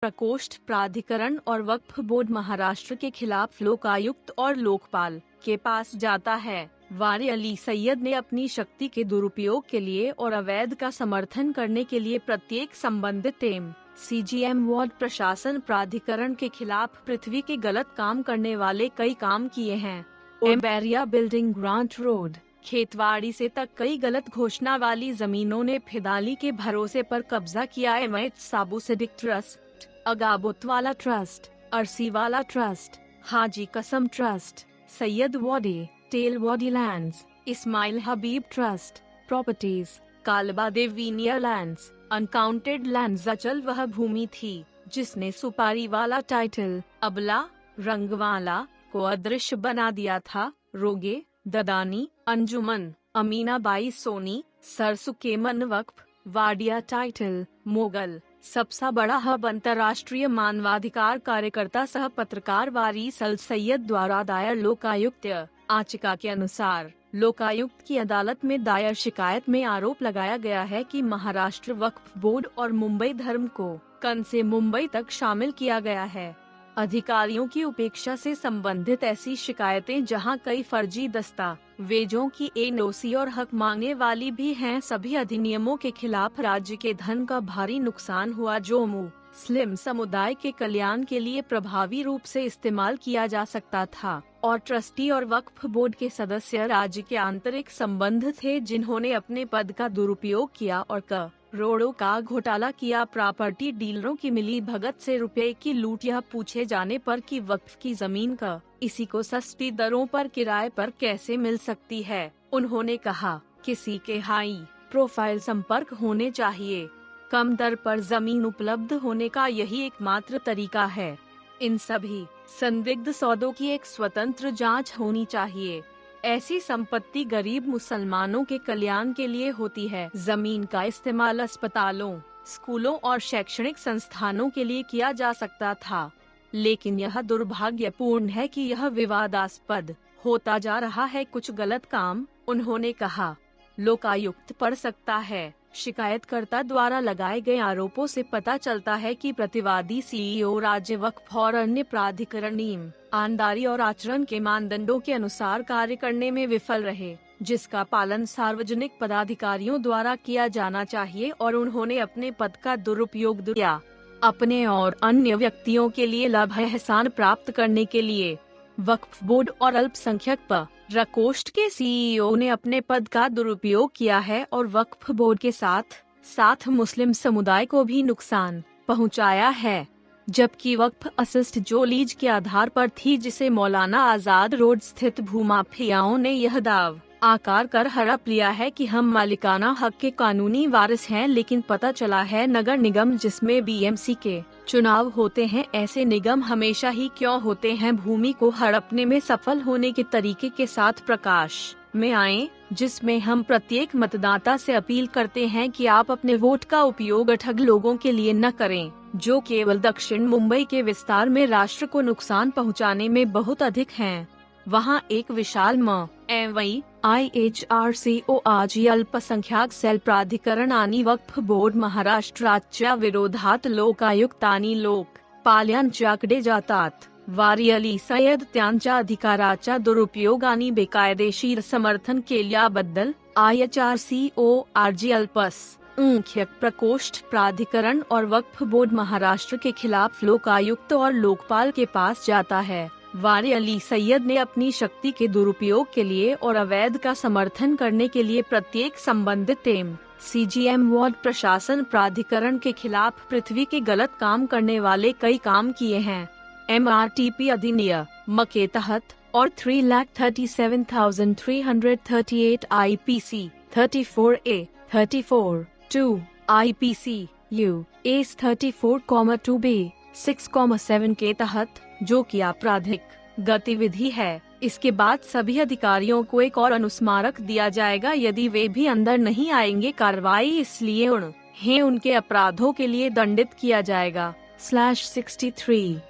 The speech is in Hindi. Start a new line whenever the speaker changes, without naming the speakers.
प्रकोष्ठ प्राधिकरण और वक्फ बोर्ड महाराष्ट्र के खिलाफ लोकायुक्त और लोकपाल के पास जाता है। वारी अली सैयद ने अपनी शक्ति के दुरुपयोग के लिए और अवैध का समर्थन करने के लिए प्रत्येक संबंधित CGM वार्ड प्रशासन प्राधिकरण के खिलाफ पृथ्वी के गलत काम करने वाले कई काम किए हैं। एम्बेरिया बिल्डिंग ग्रांट रोड खेतवाड़ी से तक कई गलत घोषणा वाली जमीनों ने फिदाली के भरोसे पर कब्जा किया। एमएच साबू सिद्दीक ट्रस्ट, अगाबोतवाला ट्रस्ट, अरसीवाला ट्रस्ट, हाजी कसम ट्रस्ट, सैयद वाडी टेल वाडी लैंड्स, इस्माइल हबीब trust properties, कालबा देवीनिया lands, uncounted lands अचल वह भूमि थी जिसने सुपारी वाला टाइटल अबला रंगवाला को अदृश्य बना दिया था। रोगे ददानी, अंजुमन, अमीनाबाई सोनी, सरसुकेमन वक्फ, वाडिया टाइटल, मोगल। सबसे बड़ा हब अंतर्राष्ट्रीय मानवाधिकार कार्यकर्ता सह पत्रकार वारिस अल सैयद द्वारा दायर लोकायुक्त याचिका के अनुसार लोकायुक्त की अदालत में दायर शिकायत में आरोप लगाया गया है कि महाराष्ट्र वक्फ बोर्ड और मुंबई धर्म को कन से मुंबई तक शामिल किया गया है। अधिकारियों की उपेक्षा से संबंधित ऐसी शिकायतें जहां कई फर्जी दस्तावेजों की एनओसी और हक मांगने वाली भी हैं, सभी अधिनियमों के खिलाफ राज्य के धन का भारी नुकसान हुआ जो मुस्लिम समुदाय के कल्याण के लिए प्रभावी रूप से इस्तेमाल किया जा सकता था, और ट्रस्टी और वक्फ बोर्ड के सदस्य राज्य के आंतरिक संबंध थे जिन्होंने अपने पद का दुरुपयोग किया और करोड़ों का घोटाला किया। प्रॉपर्टी डीलरों की मिली भगत से रुपए की लूट। यह पूछे जाने पर कि वक्फ की जमीन का इसी को सस्ती दरों पर किराए पर कैसे मिल सकती है, उन्होंने कहा किसी के हाई प्रोफाइल संपर्क होने चाहिए। कम दर पर जमीन उपलब्ध होने का यही एकमात्र तरीका है। इन सभी संदिग्ध सौदों की एक स्वतंत्र जांच होनी चाहिए। ऐसी संपत्ति गरीब मुसलमानों के कल्याण के लिए होती है। जमीन का इस्तेमाल अस्पतालों, स्कूलों और शैक्षणिक संस्थानों के लिए किया जा सकता था, लेकिन यह दुर्भाग्यपूर्ण है कि यह विवादास्पद होता जा रहा है। कुछ गलत काम, उन्होंने कहा, लोकायुक्त पढ़ सकता है। शिकायतकर्ता द्वारा लगाए गए आरोपों से पता चलता है कि प्रतिवादी सीईओ राज्य वक्फ और अन्य प्राधिकरण ईमानदारी और आचरण के मानदंडों के अनुसार कार्य करने में विफल रहे, जिसका पालन सार्वजनिक पदाधिकारियों द्वारा किया जाना चाहिए, और उन्होंने अपने पद का दुरुपयोग किया अपने और अन्य व्यक्तियों के लिए लाभ एहसान प्राप्त करने के लिए। वक्फ बोर्ड और अल्पसंख्यक प्रकोष्ठ के सीईओ ने अपने पद का दुरुपयोग किया है और वक्फ बोर्ड के साथ मुस्लिम समुदाय को भी नुकसान पहुंचाया है, जबकि वक्फ असिस्ट जो लीज के आधार पर थी, जिसे मौलाना आजाद रोड स्थित भूमाफियाओं ने यह दाव आकार कर हड़प लिया है कि हम मालिकाना हक के कानूनी वारिस हैं, लेकिन पता चला है नगर निगम जिसमें बीएमसी के चुनाव होते हैं, ऐसे निगम हमेशा ही क्यों होते हैं, भूमि को हड़पने में सफल होने के तरीके के साथ प्रकाश में आए, जिसमें हम प्रत्येक मतदाता से अपील करते हैं कि आप अपने वोट का उपयोग अठग लोगों के लिए न करें, जो केवल दक्षिण मुंबई के विस्तार में राष्ट्र को नुकसान पहुंचाने में बहुत अधिक हैं। वहां एक विशाल IHRCORG अल्पसंख्याक सेल प्राधिकरण आणि वक्फ बोर्ड महाराष्ट्राच्या विरोधात लोकायुक्त आणि लोकपाल यांच्याकडे जातात। वारी अली सय्यद त्यांच्या अधिकाराचा दुरुपयोग आणि बेकायदेशीर समर्थन केल्याबद्दल IHRCORG अल्पसंख्यक प्रकोष्ठ प्राधिकरण और वक्फ बोर्ड महाराष्ट्र के खिलाफ लोकायुक्त और लोकपाल के पास जाता है। वारी अली सैयद ने अपनी शक्ति के दुरुपयोग के लिए और अवैध का समर्थन करने के लिए प्रत्येक संबंधित CGM वार्ड प्रशासन प्राधिकरण के खिलाफ पृथ्वी के गलत काम करने वाले कई काम किए हैं। MRTP अधिनियम के तहत और 3,37,338 IPC 34A 34(2) IPC US 34,2B 6,7 के तहत, जो कि आपराधिक गतिविधि है। इसके बाद सभी अधिकारियों को एक और अनुस्मारक दिया जाएगा यदि वे भी अंदर नहीं आएंगे। कार्रवाई इसलिए उन्हें उनके अपराधों के लिए दंडित किया जाएगा। /63